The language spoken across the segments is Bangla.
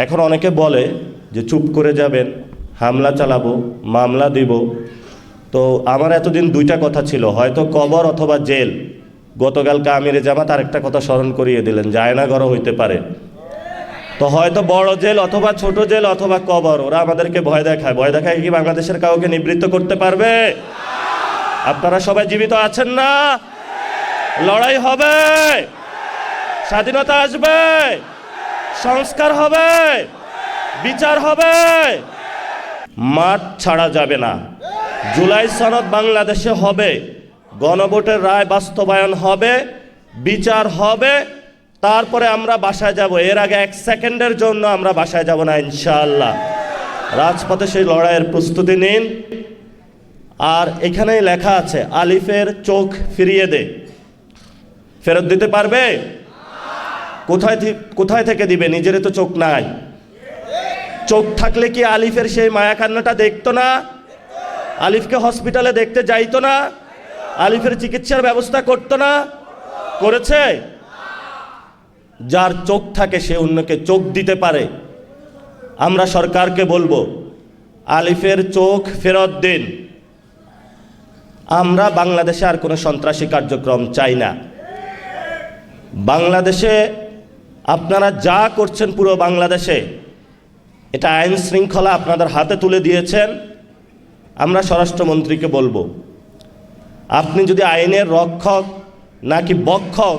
এখন অনেকে বলে যে চুপ করে যাবেন, হামলা চালাবো, মামলা দিব। তো আমার এতদিন দুইটা কথা ছিল, হয়তো কবর অথবা জেল। গতকালকে আমিরে জামাত আরেকটা কথা স্মরণ করিয়ে দিলেন, জায়নাগরও হইতে পারে। তো হয়তো বড় জেল অথবা ছোট জেল অথবা কবর, ওরা আমাদেরকে ভয় দেখায়। ভয় দেখায় কি বাংলাদেশের কাউকে নিবৃত্ত করতে পারবে? আপনারা সবাই জীবিত আছেন না? লড়াই হবে, স্বাধীনতা আসবে, সংস্কার হবে, বিচার হবে, মাঠ ছাড়া যাবে না। জুলাই সনদ বাংলাদেশে হবে, গণভোটের রায় বাস্তবায়ন হবে, বিচার হবে, তারপরে আমরা বাসায় যাব। এর আগে এক সেকেন্ডের জন্য আমরা বাসায় যাব না ইনশাআল্লাহ। রাজপথে সেই লড়াইয়ের প্রস্তুতি নিন। আর এখানেই লেখা আছে, আলিফের চোখ ফিরিয়ে দে। ফেরত দিতে পারবে? কোথায় থেকে দিবে? নিজের তো চোখ নাই। চোখ থাকলে কি আলিফের সেই মায়া কান্নাটা দেখতো না? আলিফকে হসপিটালে দেখতে যাইতো না? আলিফের চিকিৎসার ব্যবস্থা করতো না? করেছে? যার চোখ থাকে সে অন্যকে চোখ দিতে পারে। আমরা সরকারকে বলবো, আলিফের চোখ ফেরত দিন। আমরা বাংলাদেশে আর কোনো সন্ত্রাসী কার্যক্রম চাই না। বাংলাদেশে আপনারা যা করছেন পুরো বাংলাদেশে, এটা আইন শৃঙ্খলা আপনাদের হাতে তুলে দিয়েছেন। আমরা স্বরাষ্ট্রমন্ত্রীকে বলবো, আপনি যদি আইনের রক্ষক নাকি বক্ষক,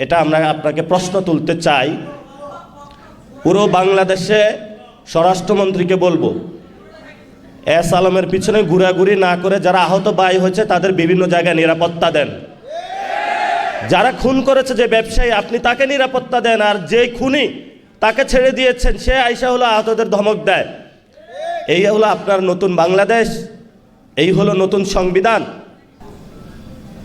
এটা আমরা আপনাকে প্রশ্ন তুলতে চাই। পুরো বাংলাদেশে স্বরাষ্ট্রমন্ত্রীকে বলবো, এস আলমের পিছনে ঘুরাঘুরি না করে যারা আহত ভাই হয়েছে তাদের বিভিন্ন জায়গায় নিরাপত্তা দেন। যারা খুন করেছে যে ব্যবসায়ী, আপনি তাকে নিরাপত্তা দেন। আর যে খুনি তাকে ছেড়ে দিয়েছেন, সে আইসা হলো আহতদের ধমক দেয়। এই হলো আপনার নতুন বাংলাদেশ, এই হলো নতুন সংবিধান।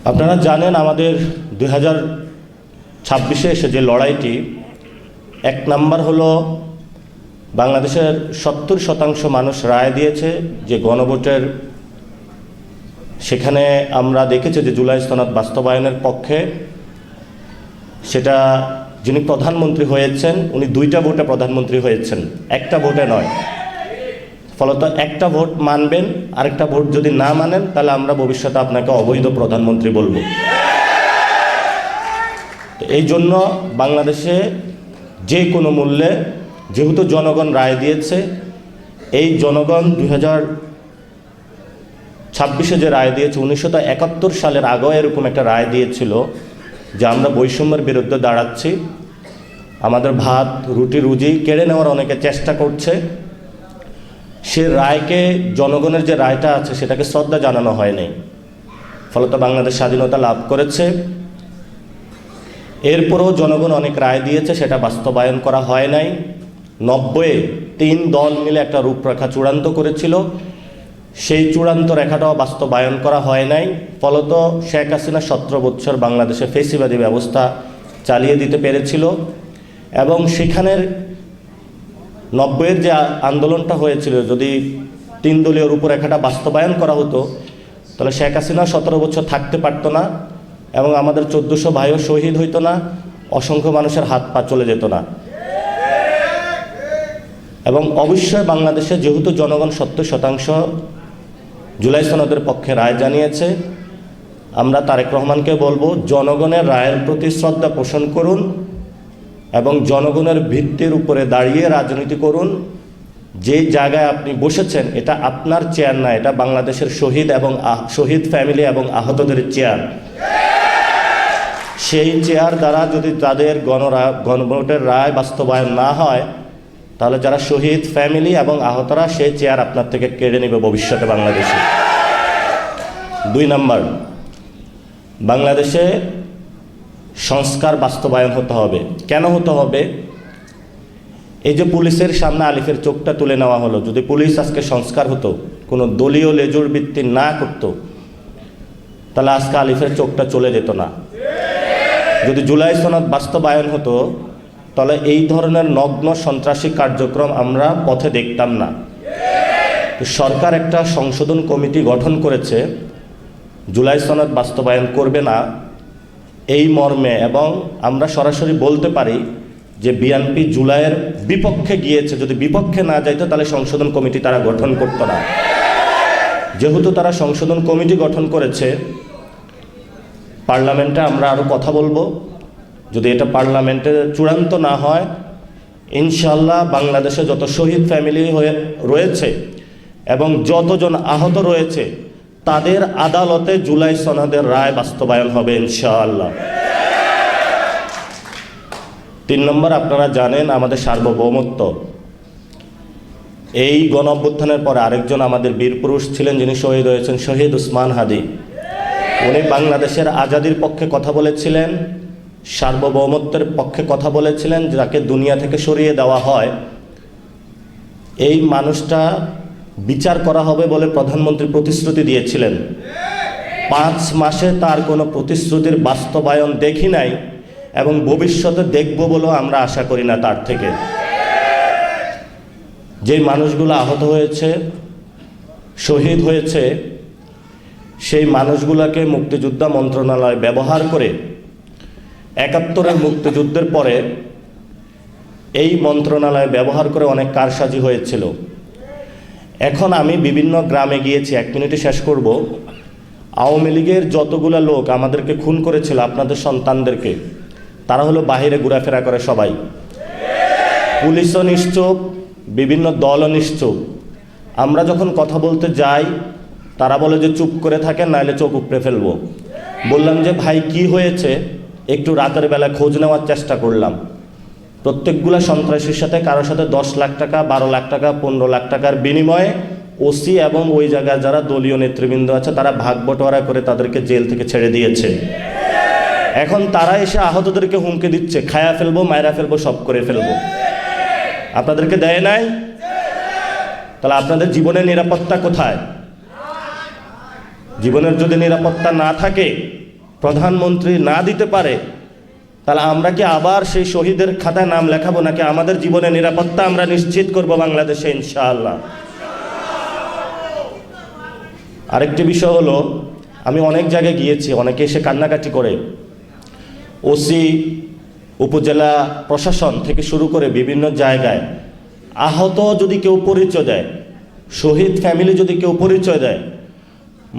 আপনারা জানেন আমাদের 2026-এ এসে যে লড়াইটি, এক নাম্বার হলো বাংলাদেশের 70% মানুষ রায় দিয়েছে যে গণভোটের, সেখানে আমরা দেখেছি যে জুলাই সনদ বাস্তবায়নের পক্ষে। সেটা যিনি প্রধানমন্ত্রী হয়েছেন উনি 2টা ভোটে প্রধানমন্ত্রী হয়েছেন, একটা ভোটে নয়। ফলত একটা ভোট মানবেন, আরেকটা ভোট যদি না মানেন তাহলে আমরা ভবিষ্যতে আপনাকে অবৈধ প্রধানমন্ত্রী বলবো। এই জন্য বাংলাদেশে যে কোনো মূল্যে, যেহেতু জনগণ রায় দিয়েছে, এই জনগণ 2026-এ যে রায় দিয়েছে, 1971 সালের আগেও এরকম একটা রায় দিয়েছিল যে আমরা বৈষম্যের বিরুদ্ধে দাঁড়াচ্ছি। আমাদের ভাত রুটি রুজি কেড়ে নেওয়ার অনেকে চেষ্টা করছে। সে রায়কে, জনগণের যে রায়টা আছে সেটাকে শ্রদ্ধা জানানো হয়নি। ফলত বাংলাদেশ স্বাধীনতা লাভ করেছে। এরপরও জনগণ অনেক রায় দিয়েছে, সেটা বাস্তবায়ন করা হয় নাই। 90-এ 3 দল মিলে একটা রূপরেখা চূড়ান্ত করেছিল, সেই চূড়ান্ত রেখাটাও বাস্তবায়ন করা হয় নাই। ফলত শেখ হাসিনা 17 বছর বাংলাদেশে ফেসিবাদী ব্যবস্থা চালিয়ে দিতে পেরেছিল। এবং সেখানের 90-এর যে আন্দোলনটা হয়েছিল, যদি 3 দলীয় রূপরেখাটা বাস্তবায়ন করা হতো তাহলে শেখ হাসিনা 17 বছর থাকতে পারতো না, এবং আমাদের 1400 ভাইও শহীদ হইতো না, অসংখ্য মানুষের হাত পা চলে যেত না। এবং অবশ্যই বাংলাদেশে যেহেতু জনগণ 70% জুলাই সনদের পক্ষে রায় জানিয়েছে, আমরা তারেক রহমানকে বলবো, জনগণের রায়ের প্রতি শ্রদ্ধা পোষণ করুন এবং জনগণের ভিত্তির উপরে দাঁড়িয়ে রাজনীতি করুন। যে জায়গায় আপনি বসেছেন এটা আপনার চেয়ার না, এটা বাংলাদেশের শহীদ এবং শহীদ ফ্যামিলি এবং আহতদের চেয়ার। সেই চেয়ার দ্বারা যদি তাদের গণভোটের রায় বাস্তবায়ন না হয়, তাহলে যারা শহীদ ফ্যামিলি এবং আহতরা, সেই চেয়ার আপনার থেকে কেড়ে নেবে ভবিষ্যতে বাংলাদেশে। 2 নাম্বার, বাংলাদেশে সংস্কার বাস্তবায়ন হতে হবে। কেন হতে হবে? এই যে পুলিশের সামনে আলিফের চোখটা তুলে নেওয়া হলো, যদি পুলিশ আজকে সংস্কার হতো, কোনো দলীয় লেজুর ভিত্তি না করতো, তাহলে আজকে আলিফের চোখটা চলে যেত না। যদি জুলাই সনদ বাস্তবায়ন হতো তাহলে এই ধরনের নগ্ন সন্ত্রাসী কার্যক্রম আমরা পথে দেখতাম না। সরকার একটা সংশোধন কমিটি গঠন করেছে, জুলাই সনদ বাস্তবায়ন করবে না এই মর্মে, এবং আমরা সরাসরি বলতে পারি যে বিএনপি জুলাইয়ের বিপক্ষে গিয়েছে, যদি বিপক্ষে না যাইতো তাহলে সংশোধন কমিটি তারা গঠন করতো না। যেহেতু তারা সংশোধন কমিটি গঠন করেছে, পার্লামেন্টে আমরা আরও কথা বলবো। যদি এটা পার্লামেন্টে চূড়ান্ত না হয়, ইনশাল্লাহ বাংলাদেশে যত শহীদ ফ্যামিলি হয়ে রয়েছে এবং যতজন আহত রয়েছে তাদের আদালতে জুলাই সনদের রায় বাস্তবায়ন হবে ইনশাআল্লাহ। 3 নম্বর, আপনারা জানেন আমাদের সার্বভৌমত্ব। এই গণ অভ্যুত্থানের পরে আরেকজন আমাদের বীর পুরুষ ছিলেন যিনি শহীদ হয়েছেন, শহীদ উসমান হাদি। উনি বাংলাদেশের আজাদির পক্ষে কথা বলেছিলেন, সার্বভৌমত্বের পক্ষে কথা বলেছিলেন, যাকে দুনিয়া থেকে সরিয়ে দেওয়া হয়। এই মানুষটা বিচার করা হবে বলে প্রধানমন্ত্রী প্রতিশ্রুতি দিয়েছিলেন। 5 মাসে তার কোনো প্রতিশ্রুতির বাস্তবায়ন দেখি নাই এবং ভবিষ্যতে দেখব বলেও আমরা আশা করি না তার থেকে। যেই মানুষগুলো আহত হয়েছে, শহীদ হয়েছে, সেই মানুষগুলোকে মুক্তিযোদ্ধা মন্ত্রণালয় ব্যবহার করে 71-এর মুক্তিযুদ্ধের পরে এই মন্ত্রণালয় ব্যবহার করে অনেক কারসাজি হয়েছিল। এখন আমি বিভিন্ন গ্রামে গিয়েছি, 1 মিনিটে শেষ করব। আওয়ামী লীগের যতগুলো লোক আমাদেরকে খুন করেছিল, আপনাদের সন্তানদেরকে, তারা হলো বাহিরে ঘোরাফেরা করে সবাই। পুলিশও নিশ্চুপ, বিভিন্ন দলও নিশ্চুপ। আমরা যখন কথা বলতে যাই তারা বলে যে চুপ করে থাকেন, নাহলে চোখ উপড়ে ফেলবো। বললাম যে ভাই কি হয়েছে, একটু রাতের বেলা খোঁজ নেওয়ার চেষ্টা করলাম। প্রত্যেকগুলা সন্ত্রাসীর সাথে কারোর সাথে 10 লাখ টাকা, 12 লাখ টাকা, 15 লাখ টাকার বিনিময়ে ওসি এবং ওই জায়গায় যারা দলীয় নেতৃবৃন্দ আছে তারা ভাগ বটোয়ারা করে তাদেরকে জেল থেকে ছেড়ে দিয়েছে। এখন তারা এসে আহতদেরকে হুমকি দিচ্ছে, খায়া ফেলবো, মায়েরা ফেলবো, সব করে ফেলবো। আপনাদেরকে দেয় নাই? তাহলে আপনাদের জীবনের নিরাপত্তা কোথায়? জীবনের যদি নিরাপত্তা না থাকে, প্রধানমন্ত্রী না দিতে পারে, তাহলে আমরা কি আবার সেই শহীদের খাতায় নাম লেখাবো, নাকি আমাদের জীবনের নিরাপত্তা আমরা নিশ্চিত করব বাংলাদেশে ইনশাআল্লাহ? আরেকটি বিষয় হলো, আমি অনেক জায়গায় গিয়েছি, অনেকে এসে কান্নাকাটি করে। ওসি, উপজেলা প্রশাসন থেকে শুরু করে বিভিন্ন জায়গায় আহত যদি কেউ পরিচয় দেয়, শহীদ ফ্যামিলি যদি কেউ পরিচয় দেয়,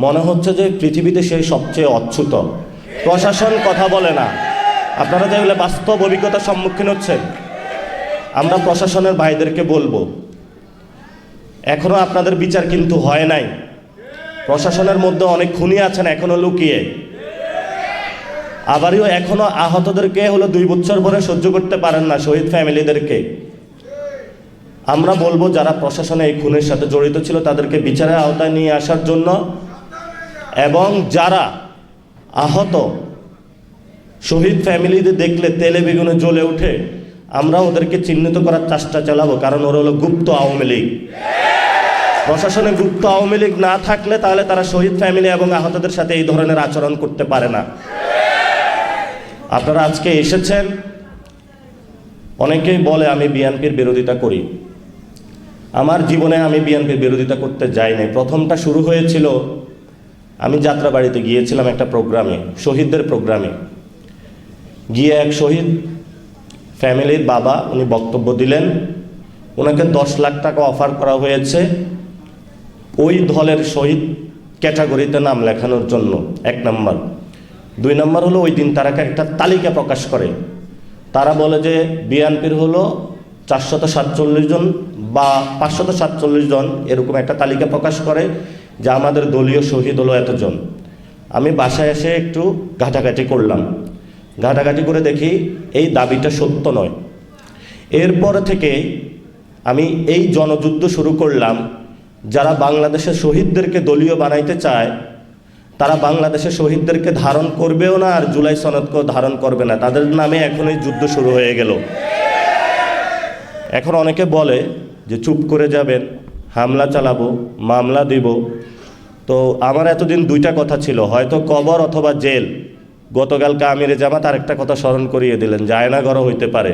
মনে হচ্ছে যে পৃথিবীতে সেই সবচেয়ে অচ্যুত। প্রশাসন কথা বলে না। আপনারা যেগুলো বাস্তব অভিজ্ঞতার সম্মুখীন হচ্ছেন, আমরা প্রশাসনের ভাইদেরকে বলবো, এখনো আপনাদের বিচার কিন্তু হয় নাই। প্রশাসনের মধ্যে অনেক খুনি আছেন এখনো লুকিয়ে। আবারও এখনো আহতদেরকে হলো 2 বছর পরে সহ্য করতে পারেন না, শহীদ ফ্যামিলিদেরকে। আমরা বলবো যারা প্রশাসনে এই খুনের সাথে জড়িত ছিল তাদেরকে বিচারের আওতায় নিয়ে আসার জন্য, এবং যারা আহত শহীদ ফ্যামিলিদের দেখলে তেলে বেগুনে জ্বলে ওঠে, আমরা ওদেরকে চিহ্নিত করার চেষ্টা চালাবো, কারণ ওরা হলো গুপ্ত আওয়ামী লীগ। প্রশাসনে গুপ্ত আওয়ামী লীগ না থাকলে তাহলে তারা শহীদ ফ্যামিলি এবং আহতদের সাথে এই ধরনের আচরণ করতে পারে না। আপনারা আজকে এসেছেন, অনেকেই বলে আমি বিএনপির বিরোধিতা করি। আমার জীবনে আমি বিএনপির বিরোধিতা করতে যাইনি। প্রথমটা শুরু হয়েছিল, আমি যাত্রাবাড়িতে গিয়েছিলাম একটা প্রোগ্রামে, শহীদদের প্রোগ্রামে। গিয়ে এক শহীদ ফ্যামিলির বাবা, উনি বক্তব্য দিলেন। ওনাকে 10 লাখ টাকা অফার করা হয়েছে ওই দলের শহীদ ক্যাটাগরিতে নাম লেখানোর জন্য, 1 নম্বর। 2 নম্বর হলো ওই দিন তারা একটা তালিকা প্রকাশ করে। তারা বলে যে বিএনপির হলো 447 জন বা 547 জন, এরকম একটা তালিকা প্রকাশ করে যে আমাদের দলীয় শহীদ হলো এতজন। আমি বাসায় এসে একটু ঘাটাঘাটি করলাম। ঘাটাঘাটি করে দেখি এই দাবিটা সত্য নয়। এরপর থেকে আমি এই জনযুদ্ধ শুরু করলাম। যারা বাংলাদেশের শহীদদেরকে দলীয় বানাইতে চায় তারা বাংলাদেশের শহীদদেরকে ধারণ করবেও না, আর জুলাই সনদকেও ধারণ করবে না। তাদের নামে এখন এই যুদ্ধ শুরু হয়ে গেল। এখন অনেকে বলে যে চুপ করে যাবেন, হামলা চালাবো, মামলা দিব। তো আমার এতদিন 2টা কথা ছিল, হয়তো কবর অথবা জেল। গতকালকে আমিরে জামাত আরেকটা কথা স্মরণ করিয়ে দিলেন, জায়নাঘরও হইতে পারে।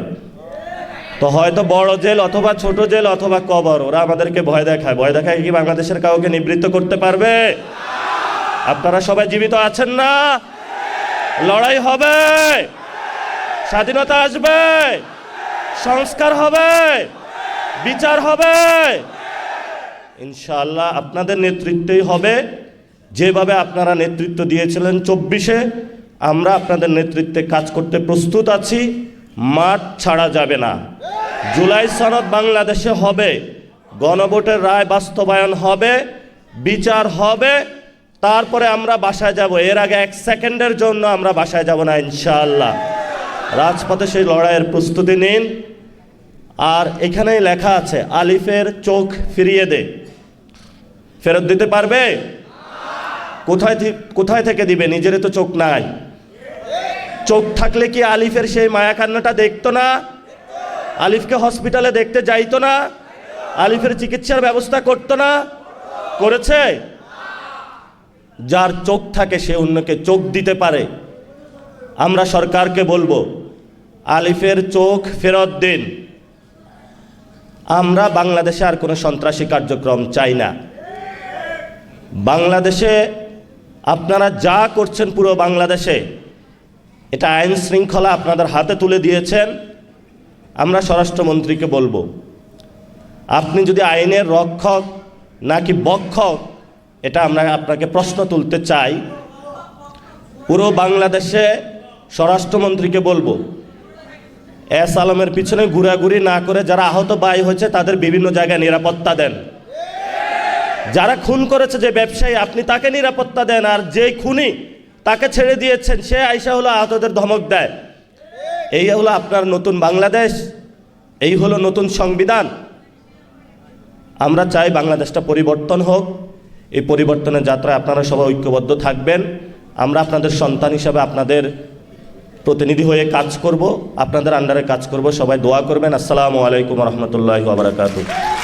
তো হয়তো বড় জেল অথবা ছোট জেল অথবা কবর, ওরা আমাদেরকে ভয় দেখায়। ভয় দেখায় কি বাংলাদেশের কাউকে নিবৃত্ত করতে পারবে? আপনারা সবাই জীবিত আছেন না? লড়াই হবে, স্বাধীনতা আসবে, সংস্কার হবে, বিচার হবে ইনশাআল্লাহ। আপনাদের নেতৃত্বেই হবে। যেভাবে আপনারা নেতৃত্ব দিয়েছিলেন 24-এ, আমরা আপনাদের নেতৃত্বে কাজ করতে প্রস্তুত আছি। মাঠ ছাড়া যাবে না। জুলাই সনদ বাংলাদেশে হবে, গণভোটের রায় বাস্তবায়ন হবে, বিচার হবে, তারপরে আমরা বাসায় যাব। এর আগে 1 সেকেন্ডের জন্য আমরা বাসায় যাব না ইনশাআল্লাহ। রাজপথে সেই লড়াইয়ের প্রস্তুতি নিন। আর এখানেই লেখা আছে, আলিফের চোখ ফিরিয়ে দে। ফেরত দিতে পারবে? কোথায় থেকে দিবে? নিজেরই তো চোখ নাই। চোখ থাকলে কি আলিফের সেই মায়া কান্নাটা দেখতো না? আলিফকে হসপিটালে দেখতে যাইতো না? আলিফের চিকিৎসার ব্যবস্থা করতো না? করেছে? যার চোখ থাকে সে অন্যকে চোখ দিতে পারে। আমরা সরকারকে বলবো, আলিফের চোখ ফেরত দিন। আমরা বাংলাদেশে আর কোনো সন্ত্রাসী কার্যক্রম চাই না। বাংলাদেশে আপনারা যা করছেন, পুরো বাংলাদেশে এটা আইন শৃঙ্খলা আপনাদের হাতে তুলে দিয়েছেন। আমরা স্বরাষ্ট্রমন্ত্রীকে বলবো, আপনি যদি আইনের রক্ষক নাকি বক্ষক, এটা আমরা আপনাকে প্রশ্ন তুলতে চাই। পুরো বাংলাদেশে স্বরাষ্ট্রমন্ত্রীকে বলবো, এস আলমের পিছনে ঘুরাঘুরি না করে যারা আহত ভাই হয়েছে তাদের বিভিন্ন জায়গায় নিরাপত্তা দেন। যারা খুন করেছে, যে ব্যবসায়ী, আপনি তাকে নিরাপত্তা দেন। আর যে খুনি, তাকে ছেড়ে দিয়েছেন, সে আইসা হলো আহতদের ধমক দেয়। এই হলো আপনার নতুন বাংলাদেশ, এই হলো নতুন সংবিধান। আমরা চাই বাংলাদেশটা পরিবর্তন হোক। এই পরিবর্তনের যাত্রায় আপনারা সবাই ঐক্যবদ্ধ থাকবেন। আমরা আপনাদের সন্তান হিসাবে আপনাদের প্রতিনিধি হয়ে কাজ করব, আপনাদের আন্ডারে কাজ করব। সবাই দোয়া করবেন। আসসালামু আলাইকুম রহমতুল্লাহি ওয়া বারাকাতুহু।